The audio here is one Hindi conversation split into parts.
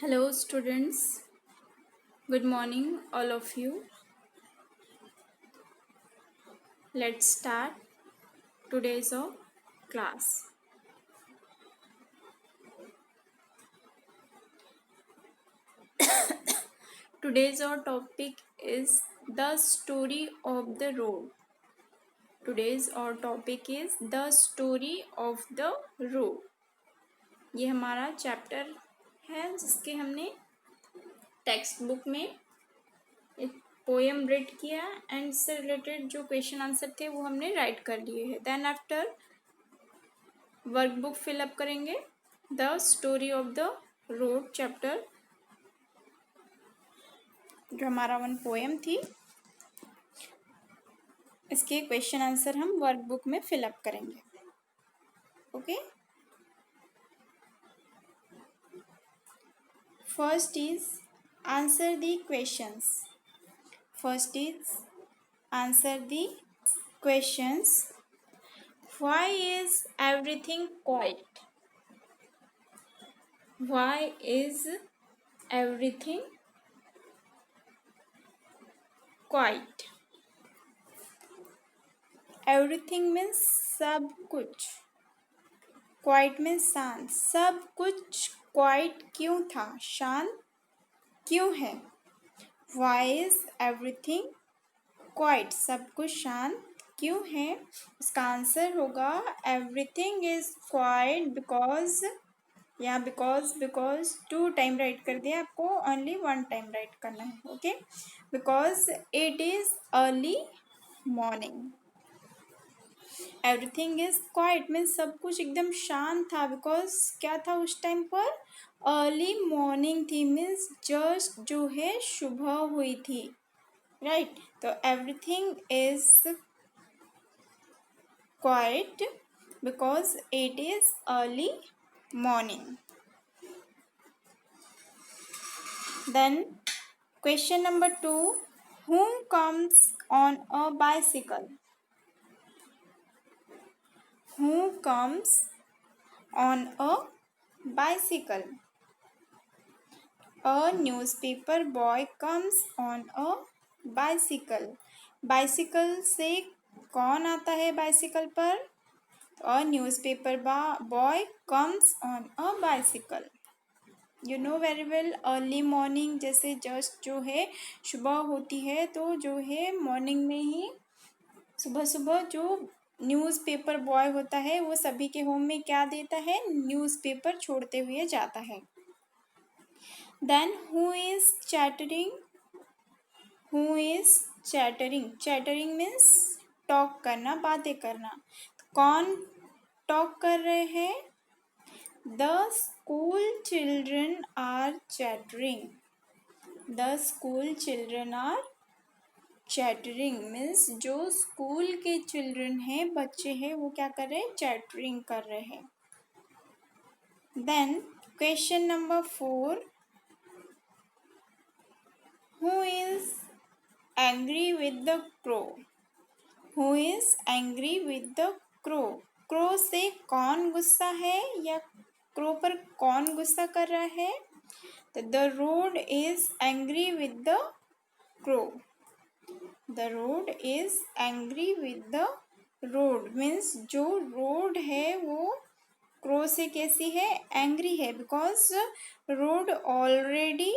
Hello, students. Good morning, all of you. Let's start today's class. Today's our topic is the story of the road. Today's our topic is the story of the road. ये हमारा चैप्टर है जिसके हमने टेक्स्ट बुक में एक पोएम रीड किया एंड इससे रिलेटेड जो क्वेश्चन आंसर थे वो हमने राइट कर लिए हैं. देन आफ्टर वर्कबुक फिलअप करेंगे. The story of the road chapter जो हमारा वन पोएम थी, इसके क्वेश्चन आंसर हम वर्कबुक में फिलअप करेंगे. Okay. First is answer the questions. First is answer the questions. Why is everything quite? Why is everything quite? Everything means सब कुछ. क्वाइट मीन्स शांत. सब कुछ क्वाइट क्यों था? शांत क्यों है? Why is everything quiet? सब कुछ शांत क्यों है? इसका आंसर होगा एवरीथिंग इज क्वाइट बिकॉज, या बिकॉज 2 टाइम राइट कर दिया, आपको ओनली 1 टाइम राइट करना है. Okay. Because it is early morning. Everything is quiet means सब कुछ एकदम शांत था. बिकॉज क्या था उस टाइम पर? अर्ली मॉर्निंग थी. मीन्स जस्ट जो है सुबह हुई थी. राइट. तो everything is quiet because it is early morning. Then question number 2. Who comes on a bicycle? Who comes on a bicycle? A newspaper boy comes on a bicycle. Bicycle से कौन आता है bicycle पर? A newspaper boy comes on a bicycle. You know very well early morning जैसे जस्ट जो है सुबह होती है, तो जो है मॉर्निंग में ही सुबह सुबह जो न्यूज़पेपर बॉय होता है वो सभी के होम में क्या देता है? न्यूज़पेपर छोड़ते हुए जाता है. Then who is chattering? Who is chattering? Chattering means talk करना, बातें करना. कौन टॉक कर रहे हैं? The school children are chattering. The school children are chattering means जो स्कूल के चिल्ड्रन हैं, बच्चे हैं, वो क्या कर रहे हैं? चैटरिंग कर रहे हैं. Then question number 4. Who is angry with the crow? Who is angry with the crow? Crow से कौन गुस्सा है, या क्रो पर कौन गुस्सा कर रहा है? तो the road is angry with the crow. The road is angry with the road means जो रोड है वो क्रो से कैसी है? एंग्री है. बिकॉज रोड ऑलरेडी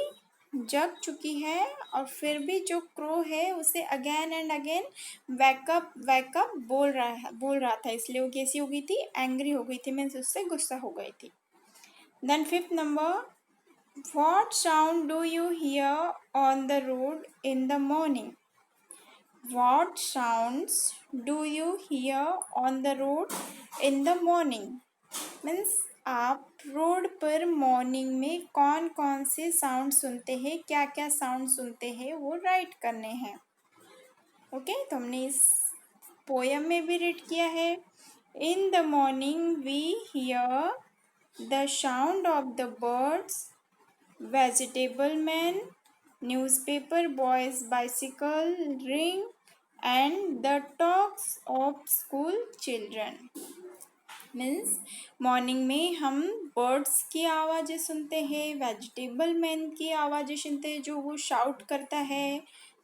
जग चुकी है और फिर भी जो क्रो है उसे अगेन एंड अगेन वैकअप बोल रहा था, इसलिए वो कैसी हो गई थी? एंग्री हो गई थी. मीन्स उससे गुस्सा हो गई थी. Then 5th number. What sound do you hear on the road in the morning? What sounds do you hear on the road in the morning? Means आप रोड पर मॉर्निंग में कौन कौन से साउंड सुनते हैं, क्या क्या साउंड सुनते हैं, वो राइट करने हैं. ओके. तो हमने इस पोएम में भी रीड किया है. In the morning we hear the sound of the birds, vegetable man, newspaper boy's bicycle ring, and the talks of school children. Means morning में हम बर्ड्स की आवाज़ें सुनते हैं, वेजिटेबल मैन की आवाज़ें सुनते हैं जो वो शाउट करता है,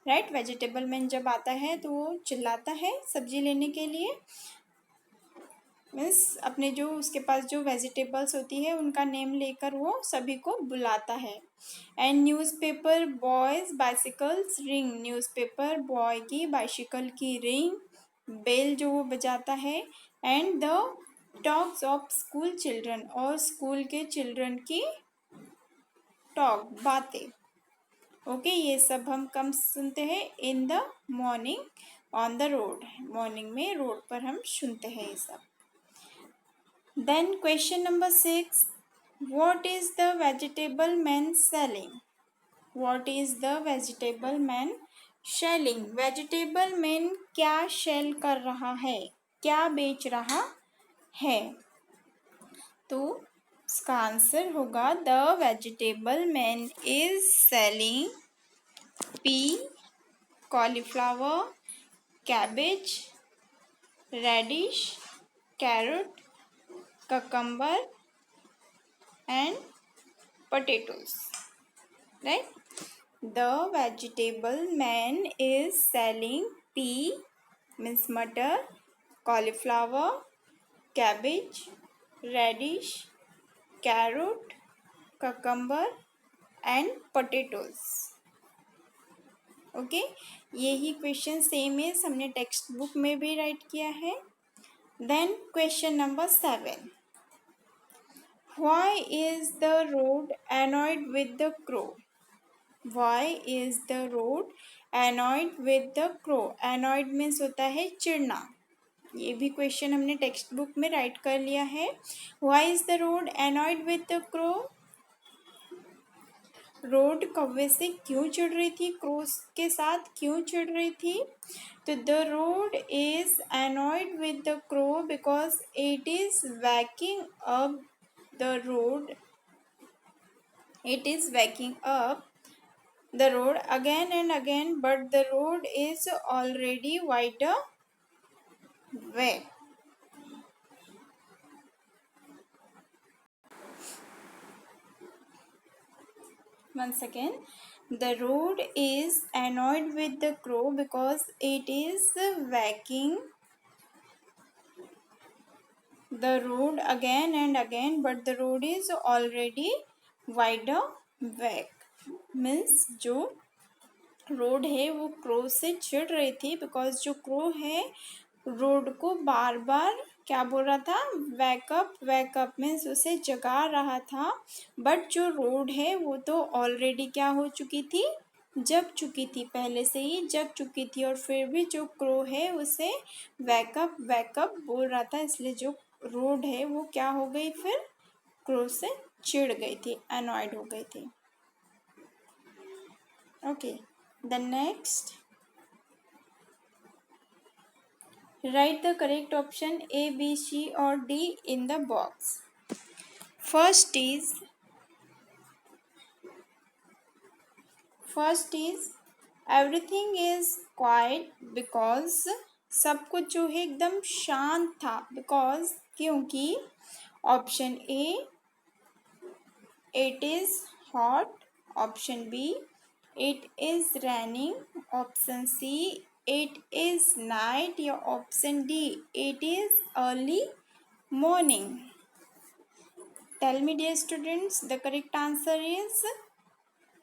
राइट। वेजिटेबल मैन जब आता है तो वो चिल्लाता है सब्जी लेने के लिए, मीन्स अपने जो उसके पास जो वेजिटेबल्स होती है उनका नेम लेकर वो सभी को बुलाता है। And newspaper boy's bicycle's ring, newspaper boy की बाइसिकल की रिंग, बेल जो वो बजाता है। And the talks of school children, और स्कूल के चिल्ड्रन की टॉक बातें, ओके। ये सब हम कम सुनते हैं in the morning on the road, morning में रोड पर हम सुनते हैं ये सब। Then question number 6, what is the vegetable man selling? What is the vegetable man selling? Vegetable man क्या सेल कर रहा है, क्या बेच रहा है? तो इसका आंसर होगा the vegetable man is selling pea, cauliflower, cabbage, radish, carrot, cucumber and potatoes, right? The vegetable man is selling pea means मटर, cauliflower, cabbage, radish, carrot, cucumber and potatoes, okay. यही क्वेश्चन सेम है, हमने टेक्स्ट बुक में भी राइट किया है। Then question number 7, Why is the road annoyed with the crow? Why is the road annoyed with the crow? Annoyed means होता है चिढ़ना, ये भी क्वेश्चन हमने टेक्स्ट बुक में राइट कर लिया है। Why is the road annoyed with the crow? Road कौवे से क्यों चिढ़ रही थी, क्रो के साथ क्यों चिढ़ रही थी? तो the road is annoyed with the crow because it is waking up the road, it is waking up the road again and again, but the road is already wide awake. Once again, the road is annoyed with the crow because it is waking the road again and again, but the road is already wide awake. Means जो रोड है वो क्रो से चिढ़ रही थी बिकॉज जो क्रो है रोड को बार बार क्या बोल रहा था, वैकअप, वैकअप मीन्स उसे जगा रहा था। बट जो रोड है वो तो ऑलरेडी क्या हो चुकी थी, जग चुकी थी, पहले से ही जग चुकी थी, और फिर भी जो क्रो है उसे वैकअप वैकअप बोल रहा था, इसलिए जो रोड है वो क्या हो गई, फिर क्रो से चिढ़ गई थी, अनॉयड हो गई थी, okay. The next, write the correct option A, B, C or D in the box. First is everything is quiet because सब कुछ जो है एकदम शांत था, because क्योंकि option A it is hot, option B it is raining, option C it is night या option D it is early morning. Tell me dear students, the correct answer is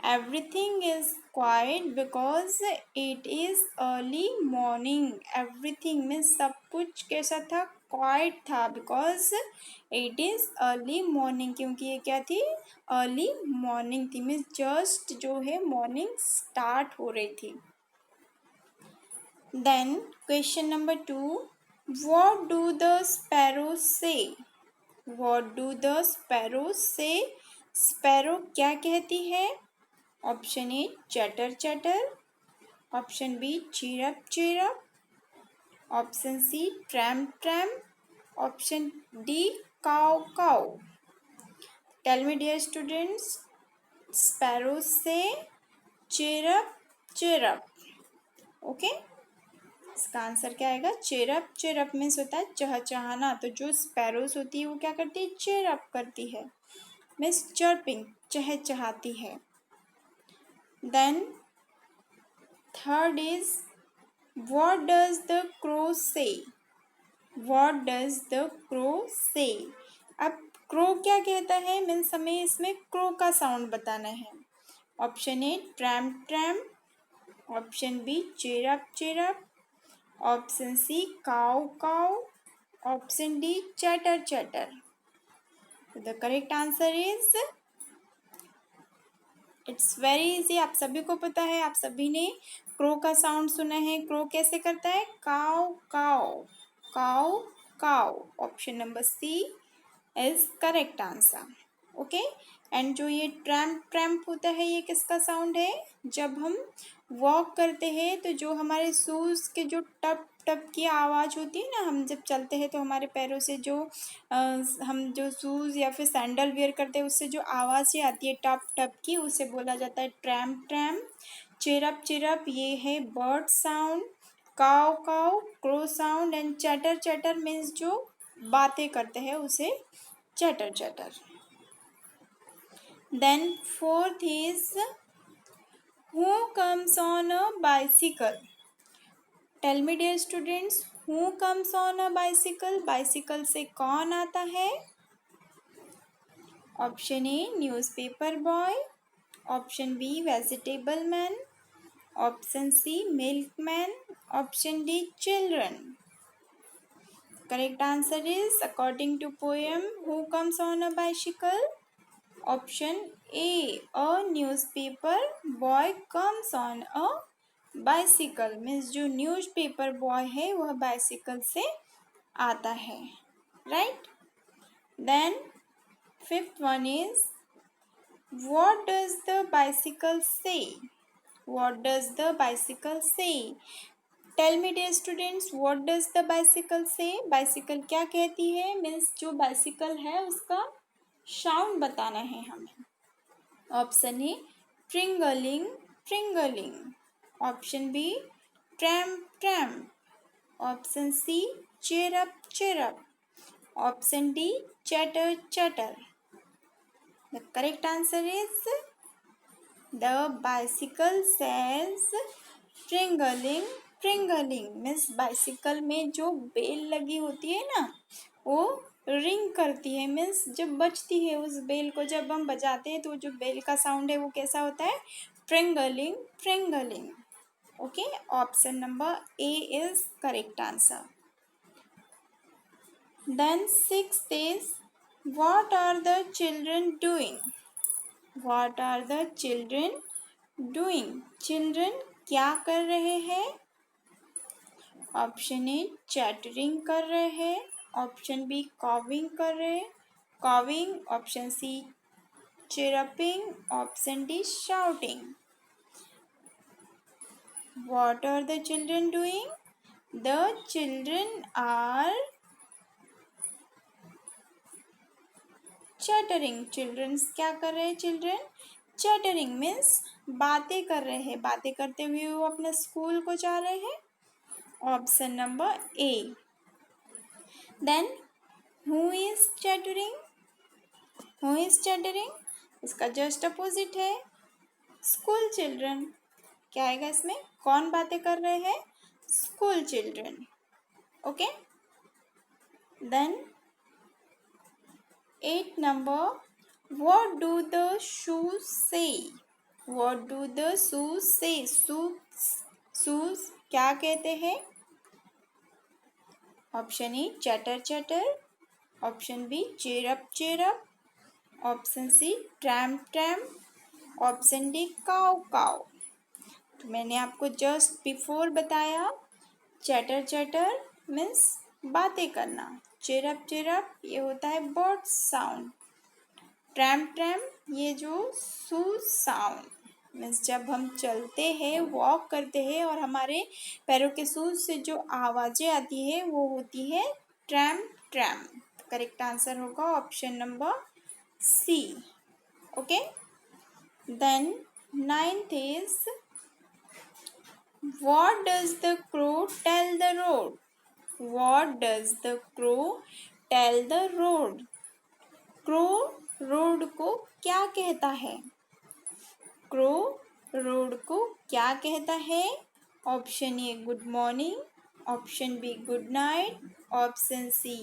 everything is quiet because it is early morning. Everything means सब कुछ कैसा था, quiet था, because it is early morning, क्योंकि ये क्या थी, early morning थी, means just जो है morning start हो रही थी। Then question number 2, what do the sparrows say? What do the sparrows say? Sparrow क्या कहती है? Option A chatter chatter, option B chirp chirp, option C tramp tramp, option D caw caw. Tell me dear students, sparrow says chirp chirp, okay. इसका आंसर क्या आएगा? चेरअप। चेरअप मीन्स होता है चहचहाना। तो जो स्पैरोज होती है वो क्या करती है? चेरअप करती है, मीन्स चर्पिंग, चहचहाती है। Then third is what does the crow say? What does the crow say? अब क्रो क्या कहता है, मीन्स हमें इसमें क्रो का साउंड बताना है। Option A tramp tramp, option B chirrup chirrup, option C caw caw, option D chatter chatter. The correct answer is, it's very easy, आप सभी को पता है, आप सभी ने क्रो का साउंड सुना है। क्रो कैसे करता है? Caw caw, caw caw. Option number C is correct answer. Okay. And जो ये ट्रैम्प ट्रैम्प होता है, ये किसका साउंड है? जब हम वॉक करते हैं तो जो हमारे शूज़ के जो टप टप की आवाज़ होती है ना, हम जब चलते हैं तो हमारे पैरों से जो हम जो शूज़ या फिर सैंडल वेयर करते हैं उससे जो आवाज़ें आती है टप टप की, उसे बोला जाता है ट्रैम्प ट्रैम्प। चिरप चिरप ये है bird sound, caw caw crow sound, and chatter chatter means जो बातें करते हैं उसे chatter chatter. Then fourth is who comes on a bicycle? Tell me dear students, who comes on a bicycle? Bicycle से कौन आता है? Option A newspaper boy, option B vegetable man, option C milkman, option D children. Correct answer is according to poem who comes on a bicycle, option A a newspaper boy comes on a bicycle, means जो न्यूज़पेपर बॉय है वह बाइसिकल से आता है। Right. Then fifth one is what does the bicycle say? What does the bicycle say? Tell me dear students, what does the bicycle say? Bicycle क्या कहती है? मीन्स जो बाइसिकल है उसका साउंड बताना है हमें। Option A tring a ling tring a ling, option B tramp tramp, option C chirrup chirrup, option D chatter chatter. The correct answer is the bicycle says tring a ling tring a ling, means bicycle में जो बेल लगी होती है ना वो रिंग करती है, मीन्स जब बजती है उस बेल को जब हम बजाते हैं तो जो बेल का साउंड है वो कैसा होता है? ट्रिंगलिंग ट्रिंगलिंग। Okay, option number A is correct answer. Then sixth is what are the children doing? What are the children doing? Children क्या कर रहे हैं? ऑप्शन ए चैटरिंग कर रहे हैं, ऑप्शन बी कॉविंग कर रहे हैं cawing, option C chirping, option D shouting. What are the children doing? The children are chattering. Children क्या कर रहे हैं? Children chattering means बातें कर रहे हैं, बातें करते हुए वो अपने स्कूल को जा रहे हैं। Option number A. Then who is chattering? Who is chattering? इसका जस्ट अपोजिट है स्कूल चिल्ड्रन। क्या आएगा इसमें? कौन बातें कर रहे हैं? School children. Okay. Then 8 number, what do the shoes say? What do the shoes say? shoes क्या कहते हैं? Option A chatter chatter, option B chirrup chirrup, option C tramp tramp, option D caw caw. तो मैंने आपको जस्ट बिफोर बताया चैटर चैटर मीन्स बातें करना, चेरअप चेरअप ये होता है बर्ड साउंड, ट्रैम्प ट्रैम्प ये जो शूज साउंड मीन्स जब हम चलते हैं वॉक करते हैं और हमारे पैरों के शूज से जो आवाज़ें आती है वो होती है ट्रैम्प ट्रैम्प। करेक्ट आंसर होगा option number C. Okay. Then ninth is What does the crow tell the road? What does the crow tell the road? Crow road को क्या कहता है? क्रो रोड को क्या कहता है? Option A good morning, option B good night, option C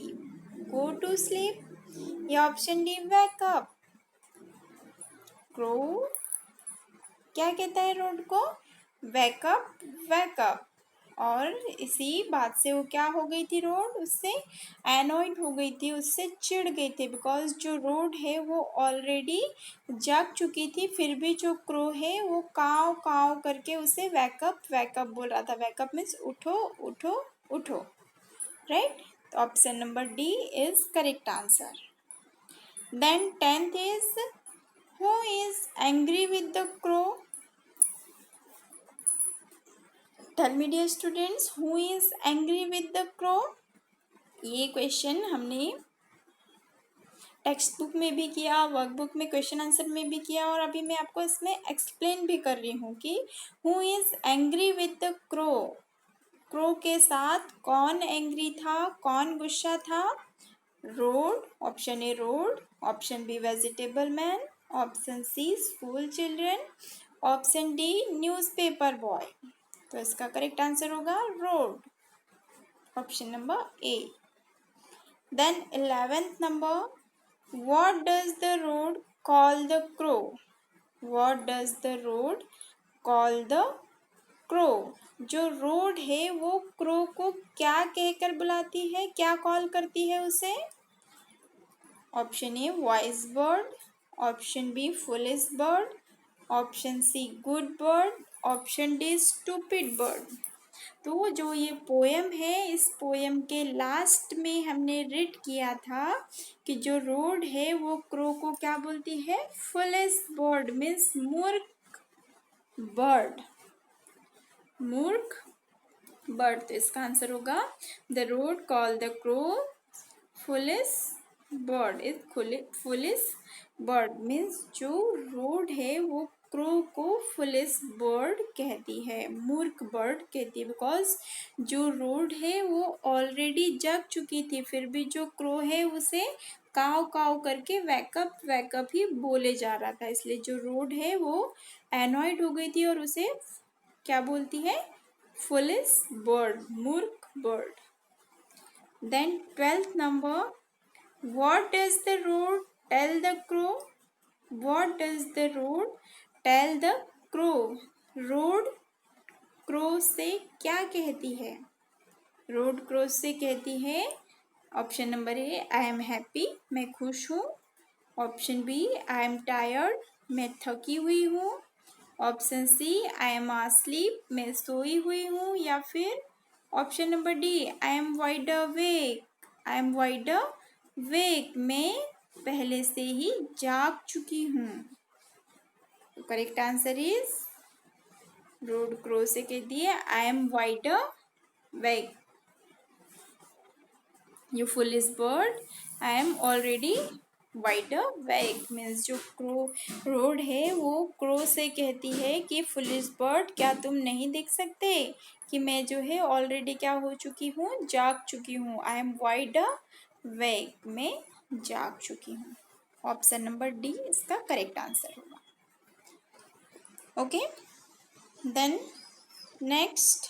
go to sleep या option D wake up. Crow क्या कहता है रोड को? Wake up wake up. और इसी बात से वो क्या हो गई थी, रोड उससे एनॉयड हो गई थी, उससे चिढ़ गई थी, बिकॉज जो रोड है वो ऑलरेडी जाग चुकी थी, फिर भी जो क्रो है वो काव काव करके उसे वेकअप वेकअप बोल रहा था। वेकअप मीन्स उठो उठो उठो, राइट। तो option number D is correct answer. Then 10th is who is angry with the crow? Tell me dear students, who is angry with the crow? ये क्वेश्चन हमने टेक्स्ट बुक में भी किया, वर्कबुक में क्वेश्चन आंसर में भी किया, और अभी मैं आपको इसमें एक्सप्लेन भी कर रही हूँ कि who is angry with the crow. Crow के साथ कौन एंग्री था, कौन गुस्सा था? Road, option A road, option B vegetable man, option C school children, option D newspaper boy. तो इसका करेक्ट आंसर होगा road, option number A. Then 11th number, what does the road call the crow? What does the road call the crow? जो रोड है वो क्रो को क्या कहकर बुलाती है, क्या कॉल करती है उसे? Option A voice bird, option B foolish bird, option C good bird, option D stupid bird. तो जो ये पोएम है, इस पोएम के लास्ट में हमने रीड किया था कि जो रोड है वो क्रो को क्या बोलती है? फुलिश बर्ड मीन्स मूर्ख बर्ड, मूर्ख बर्ड। तो इसका आंसर होगा the road call the crow foolish bird is foolish bird means जो रोड है वो क्रो को फुलिश बर्ड कहती है, मूर्ख बर्ड कहती है, बिकॉज जो रोड है वो ऑलरेडी जग चुकी थी, फिर भी जो क्रो है उसे काव काव करके वैकअप वैकअप ही बोले जा रहा था, इसलिए जो रोड है वो एनॉयड हो गई थी और उसे क्या बोलती है? फुलिश बर्ड, मूर्ख bird. Then 12th number, what does the road tell the crow? What does the road tell the crow? Road crow से क्या कहती है? रोड क्रो से कहती है, option number A I am happy, मैं खुश हूँ, option B I am tired, मैं थकी हुई हूँ, option C I am asleep, मैं सोई हुई हूँ, या फिर option number D I am wide awake, I am wide awake, मैं पहले से ही जाग चुकी हूँ। तो correct answer is road crow से कहती है आई am wide awake, you foolish bird, I am already wide awake. Means जो क्रो रोड है वो क्रो से कहती है कि फुलिश बर्ड, क्या तुम नहीं देख सकते कि मैं जो है ऑलरेडी क्या हो चुकी हूँ? जाग चुकी हूँ। आई एम वाइड अवेक, मैं जाग चुकी हूँ। ऑप्शन नंबर डी इसका करेक्ट आंसर होगा। Okay, then next,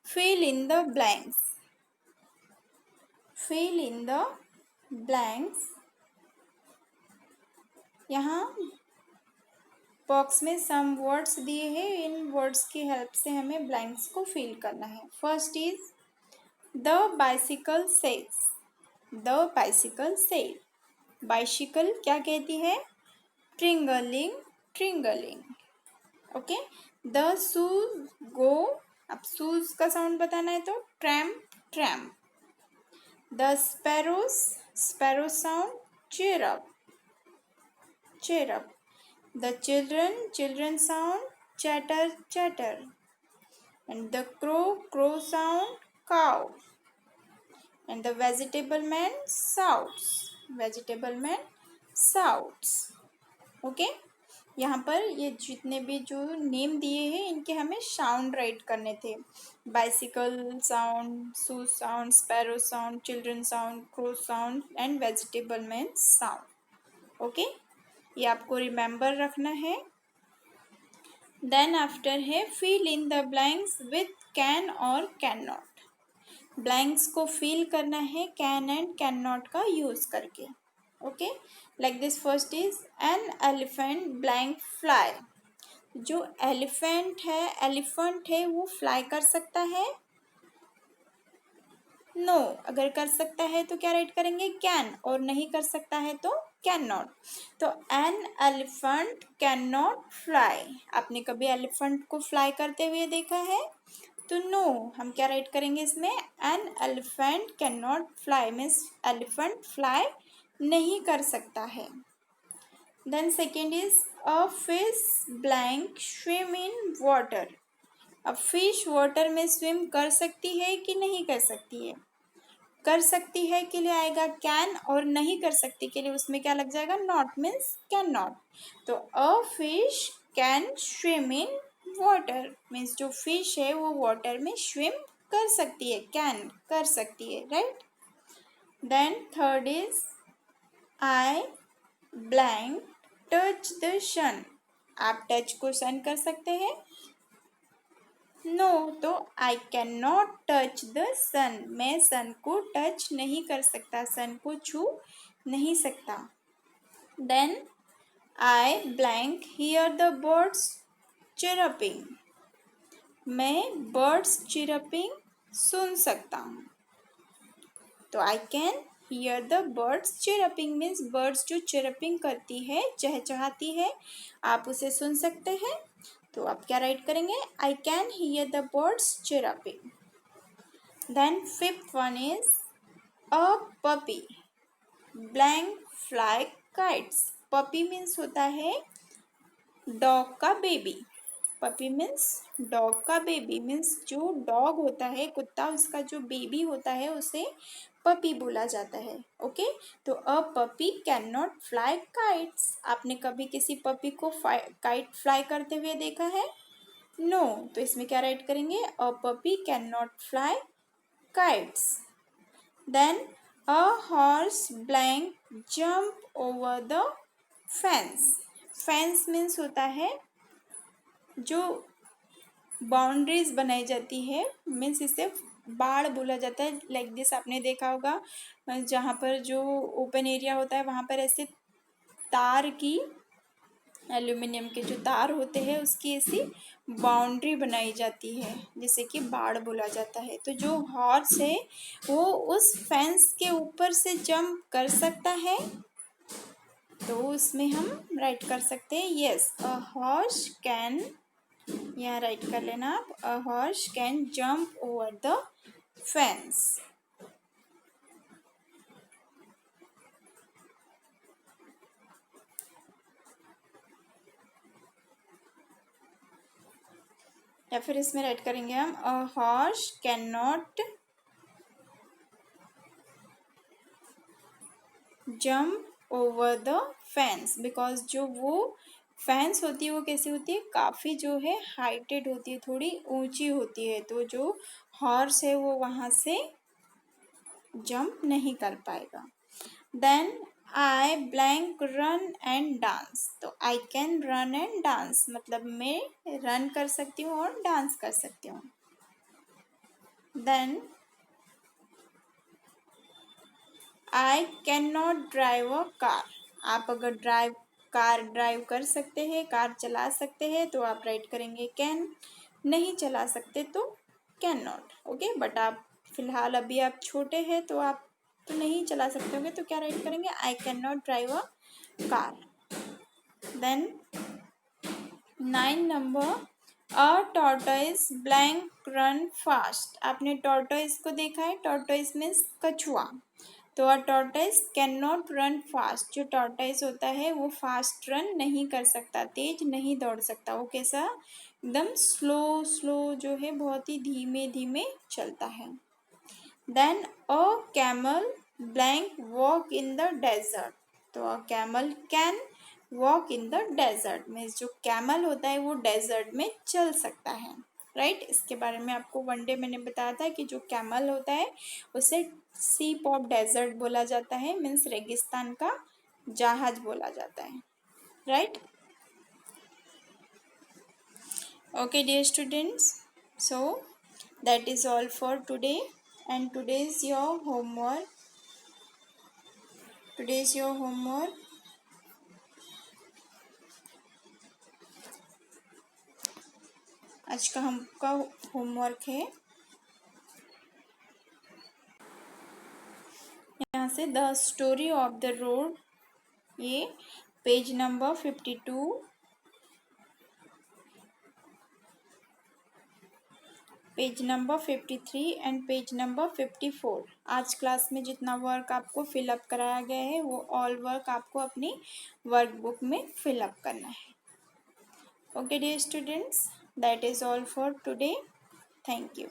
fill in the blanks. Fill in the blanks. यहाँ बॉक्स में सम वर्ड्स दिए हैं, इन वर्ड्स की हेल्प से हमें ब्लैंक्स को फिल करना है। First is the bicycle says, the bicycle says, bicycle क्या कहती है? ट्रिंगलिंग ट्रिंगलिंग। ओके, द शूज गो, अब शूज का साउंड बताना है तो tramp tramp. The sparrows, sparrow sound, cheer up, cheer up. The children, children sound, chatter, chatter. And the crow, crow sound, cow. And the vegetable man shouts, vegetable man shouts. Okay. यहाँ पर ये जितने भी जो नेम दिए हैं इनके हमें साउंड राइट करने थे। Bicycle sound, shoe sound, sparrow sound, children sound, crow sound and vegetable man sound. Okay, ये आपको रिमेंबर रखना है। देन आफ्टर है fill in the blanks with can और कैन नॉट। ब्लैंक्स को फिल करना है कैन एंड कैन नॉट का यूज करके। Okay, like this first is an elephant blank fly. जो एलिफेंट है वो फ्लाई कर सकता है? नो। अगर कर सकता है तो क्या राइट करेंगे? कैन। और नहीं कर सकता है तो कैन नॉट। तो N elephant can not fly. आपने कभी एलिफेंट को फ्लाई करते हुए देखा है? तो नो, हम क्या राइट करेंगे इसमें? An elephant can not fly means elephant fly नहीं कर सकता है। Then second is a fish blank swim in water. अब फिश वाटर में स्विम कर सकती है कि नहीं कर सकती है? कर सकती है के लिए आएगा कैन, और नहीं कर सकती के लिए उसमें क्या लग जाएगा? Not means can not. तो a fish can swim in water means जो फिश है वो वाटर में स्विम कर सकती है, कैन कर सकती है, right. Then third is I blank touch the sun. आप टच को सन कर सकते हैं? नो। तो I can not touch the sun. मैं सन को टच नहीं कर सकता, सन को छू नहीं सकता। Then I blank hear the birds chirping. मैं बर्ड्स चिरपिंग सुन सकता हूँ। तो I can hear the birds chirping means birds जो चिरपिंग करती है, चहचहाती है, आप उसे सुन सकते हैं। तो आप क्या राइट करेंगे? I can hear the birds chirping. Then fifth one is a puppy blank fly kites. Puppy means होता है डॉग का बेबी। पपी मीन्स डॉग का बेबी मीन्स जो डॉग होता है, कुत्ता, उसका जो बेबी होता है उसे पपी बोला जाता है। ओके, तो अ puppy can not fly kites. आपने कभी किसी पपी को काइट फ्लाई करते हुए देखा है? नो। तो इसमें क्या राइट करेंगे? A puppy can not fly kites. Then a horse blank jump over the fence. Fence means होता है जो बाउंड्रीज बनाई जाती है, मीन्स इसे बाड़ बोला जाता है। लाइक दिस आपने देखा होगा जहाँ पर जो ओपन एरिया होता है वहाँ पर ऐसे तार की, एल्यूमिनियम के जो तार होते हैं उसकी ऐसी बाउंड्री बनाई जाती है जिसे कि बाड़ बोला जाता है। तो जो हॉर्स है वो उस फेंस के ऊपर से जंप कर सकता है। तो उसमें हम राइट कर सकते हैं यस, अ हॉर्स कैन, यहाँ राइट कर लेना आप, a horse can jump over the fence. या फिर इसमें राइट करेंगे हम a horse can not jump over the fence because जो वो फेंस होती है वो कैसी होती है? काफ़ी जो है हाइटेड होती है, थोड़ी ऊंची होती है। तो जो हॉर्स है वो वहाँ से जंप नहीं कर पाएगा। Then I blank run and dance. तो I can run and dance मतलब मैं रन कर सकती हूँ और डांस कर सकती हूँ। Then I can not drive a car. आप अगर कार ड्राइव कर सकते हैं, कार चला सकते हैं तो आप राइट करेंगे कैन। नहीं चला सकते तो कैन नॉट। ओके, बट आप फिलहाल अभी आप छोटे हैं तो आप तो नहीं चला सकते होंगे, तो क्या राइट करेंगे? I can not drive a car. Then 9 number a tortoise blank run fast. आपने टॉर्टोइज को देखा है? टॉर्टोइज मीन्स कछुआ। तो a tortoise can not run fast. जो टॉर्टोइज होता है वो फास्ट रन नहीं कर सकता, तेज नहीं दौड़ सकता। वो कैसा? एकदम स्लो स्लो जो है, बहुत ही धीमे धीमे चलता है। Then a camel blank walk in the desert. तो a camel can walk in the desert, means जो कैमल होता है वो डेजर्ट में चल सकता है, राइट। इसके बारे में आपको वन डे मैंने बताया था कि जो कैमल होता है उसे सीप ऑफ डेजर्ट बोला जाता है, मीन्स रेगिस्तान का जहाज बोला जाता है, right. Okay, dear students, so that is all for today, and today's your homework. Today's your homework. आज का हमका होमवर्क है यहाँ से the story of the road, ये page number 52, page number 53 and page number 54। आज क्लास में जितना वर्क आपको फिलअप कराया गया है वो ऑल वर्क आपको अपनी वर्कबुक में फिलअप करना है। Okay, dear students, that is all for today. Thank you.